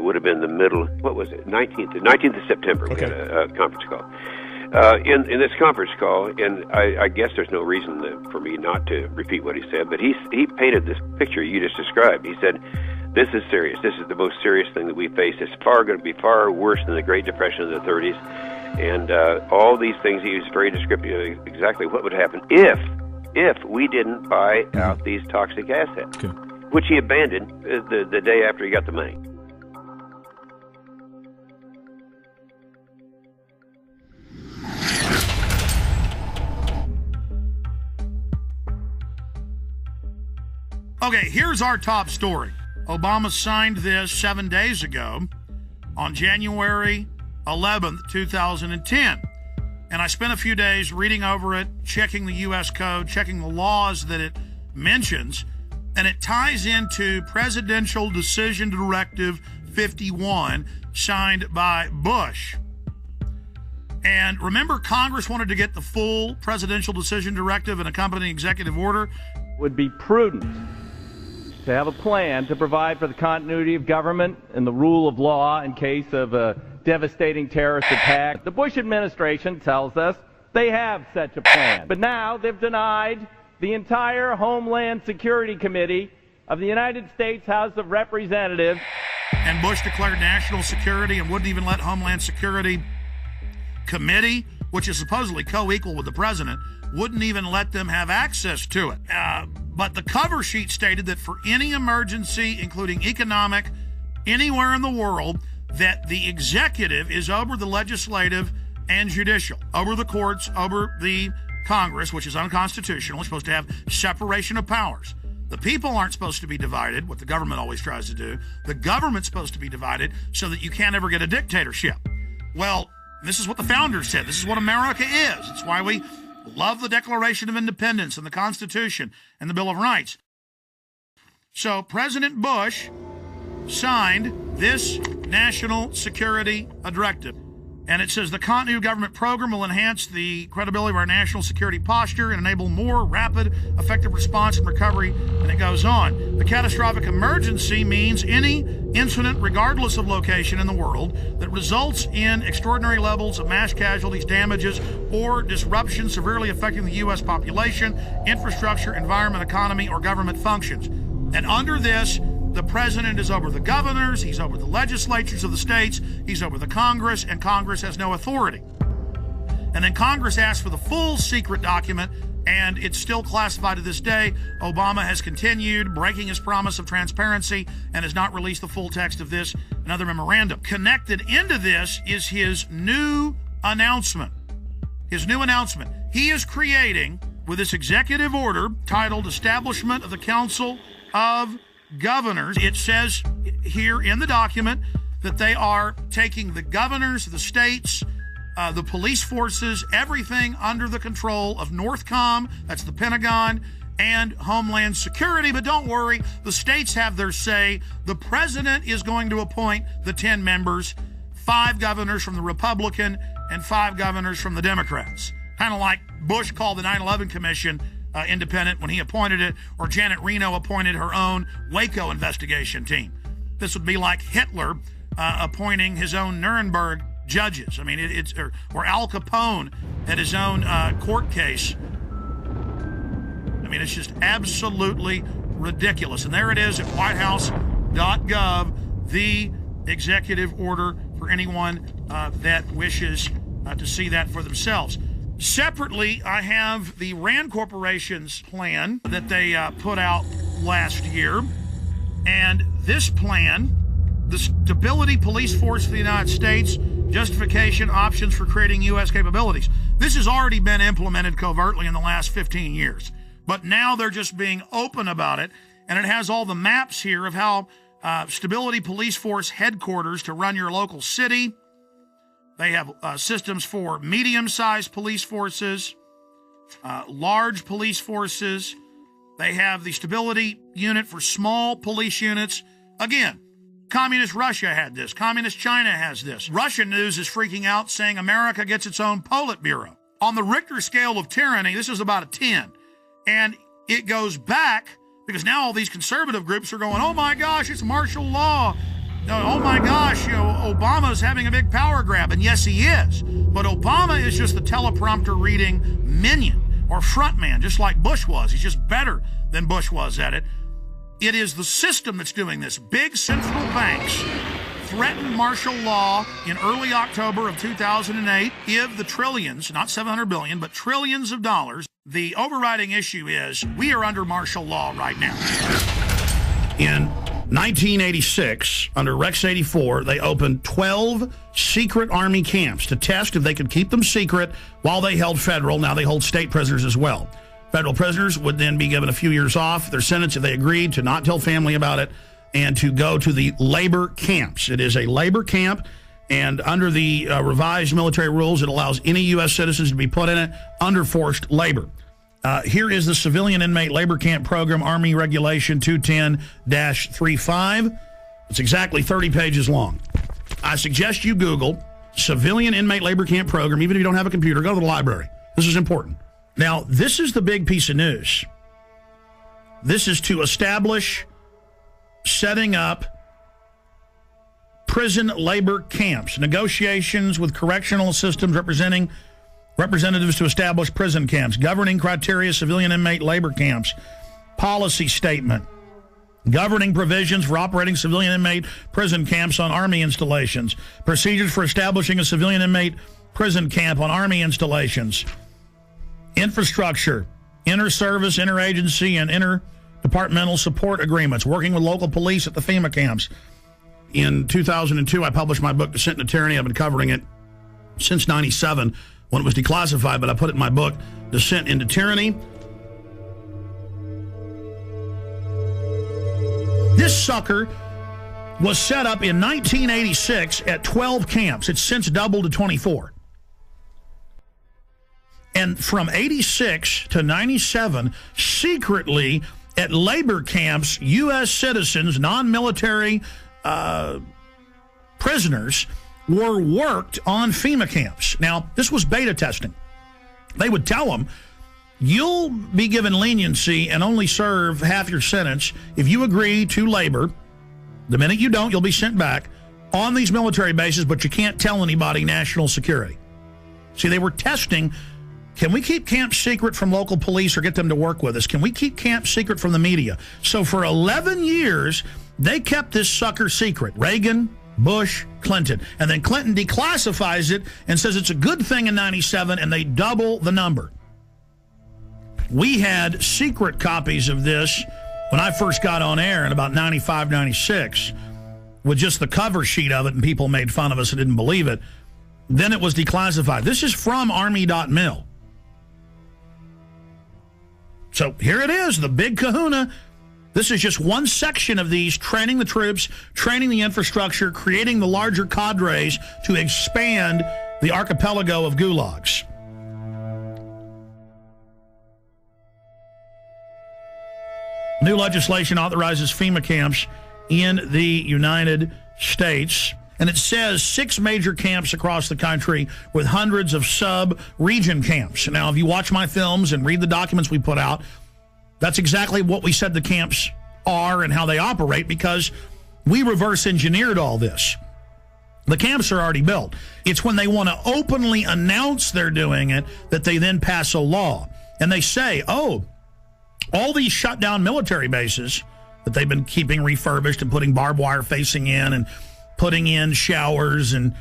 would have been the middle, what was it, 19th of September, we had a conference call. In this conference call, and I guess there's no reason for me not to repeat what he said, but he painted this picture you just described. He said, this is serious. This is the most serious thing that we face. It's going to be far worse than the Great Depression of the 30s. And all these things, he was very descriptive of exactly what would happen if we didn't buy out these toxic assets, which he abandoned the day after he got the money. Okay, here's our top story. Obama signed this 7 days ago on January 11th, 2010. And I spent a few days reading over it, checking the U.S. Code, checking the laws that it mentions, and it ties into Presidential Decision Directive 51, signed by Bush. And remember, Congress wanted to get the full Presidential Decision Directive and accompanying executive order. Would be prudent to have a plan to provide for the continuity of government and the rule of law in case of a devastating terrorist attack. The Bush administration tells us they have such a plan. But now they've denied the entire Homeland Security Committee of the United States House of Representatives. And Bush declared national security and wouldn't even let Homeland Security Committee, which is supposedly co-equal with the president, wouldn't even let them have access to it. But the cover sheet stated that for any emergency, including economic, anywhere in the world, that the executive is over the legislative and judicial, over the courts, over the Congress, which is unconstitutional. It's supposed to have separation of powers. The people aren't supposed to be divided, what the government always tries to do. The government's supposed to be divided so that you can't ever get a dictatorship. Well, this is what the founders said. This is what America is. It's why we love the Declaration of Independence and the Constitution and the Bill of Rights. So President Bush signed this national security directive. And it says the continuity of government program will enhance the credibility of our national security posture and enable more rapid, effective response and recovery. And it goes on. The catastrophic emergency means any incident, regardless of location in the world, that results in extraordinary levels of mass casualties, damages, or disruption severely affecting the U.S. population, infrastructure, environment, economy, or government functions. And under this, the president is over the governors, he's over the legislatures of the states, he's over the Congress, and Congress has no authority. And then Congress asked for the full secret document, and it's still classified to this day. Obama has continued breaking his promise of transparency and has not released the full text of this and other memorandum. Connected into this is his new announcement. His new announcement. He is creating, with this executive order titled Establishment of the Council of Governors, it says here in the document that they are taking the governors, the states, the police forces, everything under the control of NORTHCOM, that's the Pentagon, and Homeland Security. But don't worry, the states have their say. The president is going to appoint the 10 members, 5 governors from the Republican and 5 governors from the Democrats. Kind of like Bush called the 9/11 Commission independent when he appointed it, or Janet Reno appointed her own Waco investigation team. This would be like Hitler appointing his own Nuremberg judges. I mean, or Al Capone had his own court case. I mean, it's just absolutely ridiculous. And there it is at whitehouse.gov, the executive order for anyone that wishes to see that for themselves. Separately, I have the RAND Corporation's plan that they put out last year. And this plan, the Stability Police Force of the United States, justification, options for creating U.S. capabilities. This has already been implemented covertly in the last 15 years. But now they're just being open about it. And it has all the maps here of how Stability Police Force headquarters to run your local city. They have systems for medium-sized police forces, large police forces. They have the stability unit for small police units. Again, Communist Russia had this. Communist China has this. Russian news is freaking out, saying America gets its own Politburo. On the Richter scale of tyranny, this is about a 10. And it goes back, because now all these conservative groups are going, oh my gosh, it's martial law. oh my gosh, Obama's having a big power grab. And yes, he is. But Obama is just the teleprompter reading minion or frontman, just like Bush was. He's just better than Bush was at it. It is the system that's doing this. Big central banks threatened martial law in early October of 2008. Give the trillions, not 700 billion, but trillions of dollars. The overriding issue is we are under martial law right now. In 1986, under Rex 84, they opened 12 secret Army camps to test if they could keep them secret while they held federal. Now they hold state prisoners as well. Federal prisoners would then be given a few years off their sentence if they agreed to not tell family about it and to go to the labor camps. It is a labor camp, and under the revised military rules, it allows any U.S. citizens to be put in it under forced labor. Here is the Civilian Inmate Labor Camp Program, Army Regulation 210-35. It's exactly 30 pages long. I suggest you Google Civilian Inmate Labor Camp Program. Even if you don't have a computer, go to the library. This is important. Now, this is the big piece of news. This is to establish setting up prison labor camps, negotiations with correctional systems representatives to establish prison camps, governing criteria, civilian inmate labor camps, policy statement, governing provisions for operating civilian inmate prison camps on Army installations, procedures for establishing a civilian inmate prison camp on Army installations, infrastructure, inter-service, interagency, and interdepartmental support agreements, working with local police at the FEMA camps. In 2002, I published my book, Descent into Tyranny. I've been covering it since 97 when it was declassified, but I put it in my book, Descent into Tyranny. This sucker was set up in 1986 at 12 camps. It's since doubled to 24. And from 86 to 97, secretly at labor camps, U.S. citizens, non-military prisoners, were worked on FEMA camps. Now, this was beta testing. They would tell them, you'll be given leniency and only serve half your sentence if you agree to labor. The minute you don't, you'll be sent back on these military bases, but you can't tell anybody national security. See, they were testing, can we keep camps secret from local police or get them to work with us? Can we keep camps secret from the media? So for 11 years, they kept this sucker secret. Reagan, Bush, Clinton. And then Clinton declassifies it and says it's a good thing in 97, and they double the number. We had secret copies of this when I first got on air in about 95, 96, with just the cover sheet of it, and people made fun of us and didn't believe it. Then it was declassified. This is from Army.mil. So here it is, the big kahuna. This is just one section of these, training the troops, training the infrastructure, creating the larger cadres to expand the archipelago of gulags. New legislation authorizes FEMA camps in the United States. And it says 6 major camps across the country with hundreds of sub-region camps. Now, if you watch my films and read the documents we put out, that's exactly what we said the camps are and how they operate, because we reverse engineered all this. The camps are already built. It's when they want to openly announce they're doing it that they then pass a law. And they say, oh, all these shut down military bases that they've been keeping refurbished and putting barbed wire facing in and putting in showers and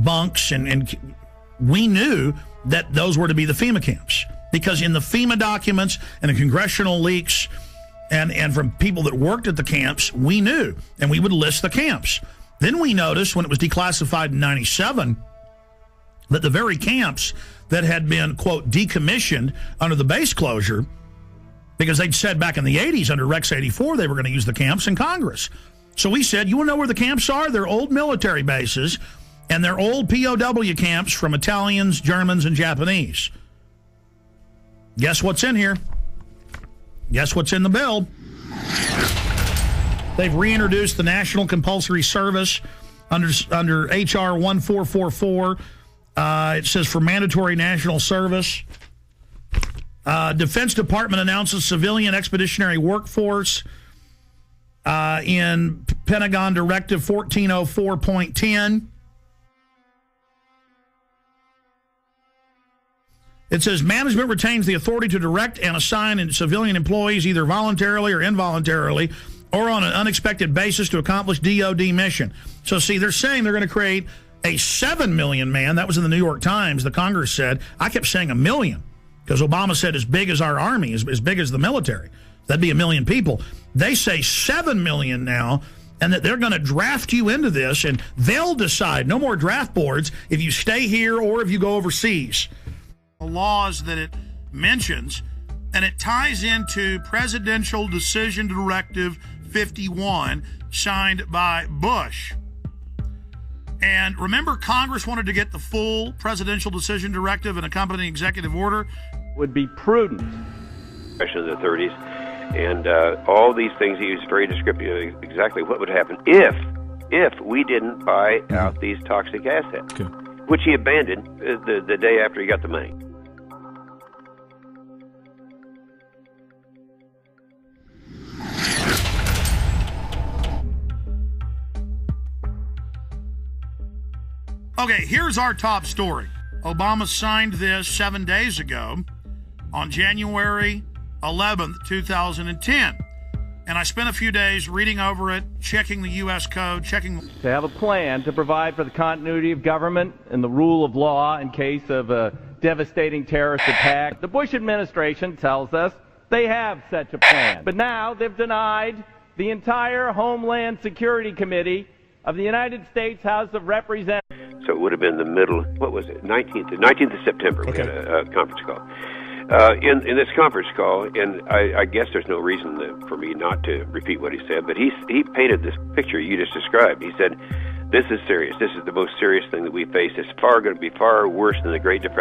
bunks, and we knew that those were to be the FEMA camps, because in the FEMA documents and the congressional leaks and from people that worked at the camps, we knew, and we would list the camps. Then we noticed when it was declassified in 97 that the very camps that had been, quote, decommissioned under the base closure, because they'd said back in the 80s under Rex 84 they were going to use the camps in Congress. So we said, you want to know where the camps are? They're old military bases, and they're old POW camps from Italians, Germans, and Japanese. Guess what's in here? Guess what's in the bill? They've reintroduced the National Compulsory Service under H.R. 1444. It says for mandatory national service. Defense Department announces civilian expeditionary workforce. in Pentagon Directive 1404.10. It says management retains the authority to direct and assign civilian employees either voluntarily or involuntarily or on an unexpected basis to accomplish DOD mission. So, see, they're saying they're going to create a 7 million man. That was in the New York Times. The Congress said. I kept saying 1 million because Obama said as big as our army, as big as the military. That'd be 1 million people. They say 7 million now, and that they're going to draft you into this, and they'll decide. No more draft boards if you stay here or if you go overseas. The laws that it mentions, and it ties into Presidential Decision Directive 51 signed by Bush. And remember, Congress wanted to get the full Presidential Decision Directive and accompanying executive order. Would be prudent. Especially in the 30s. And all these things, he used very descriptive exactly what would happen if we didn't buy out these toxic assets, which he abandoned the day after he got the money. Okay, here's our top story. Obama signed this 7 days ago on January 11th, 2010. And I spent a few days reading over it, checking the U.S. code, checking... To have a plan to provide for the continuity of government and the rule of law in case of a devastating terrorist attack. The Bush administration tells us they have such a plan. But now they've denied the entire Homeland Security Committee of the United States House of Representatives. So it would have been the middle, what was it, 19th of September, we had a conference call. In this conference call, and I guess there's no reason for me not to repeat what he said, but he painted this picture you just described. He said, this is serious. This is the most serious thing that we face. It's going to be far worse than the Great Depression.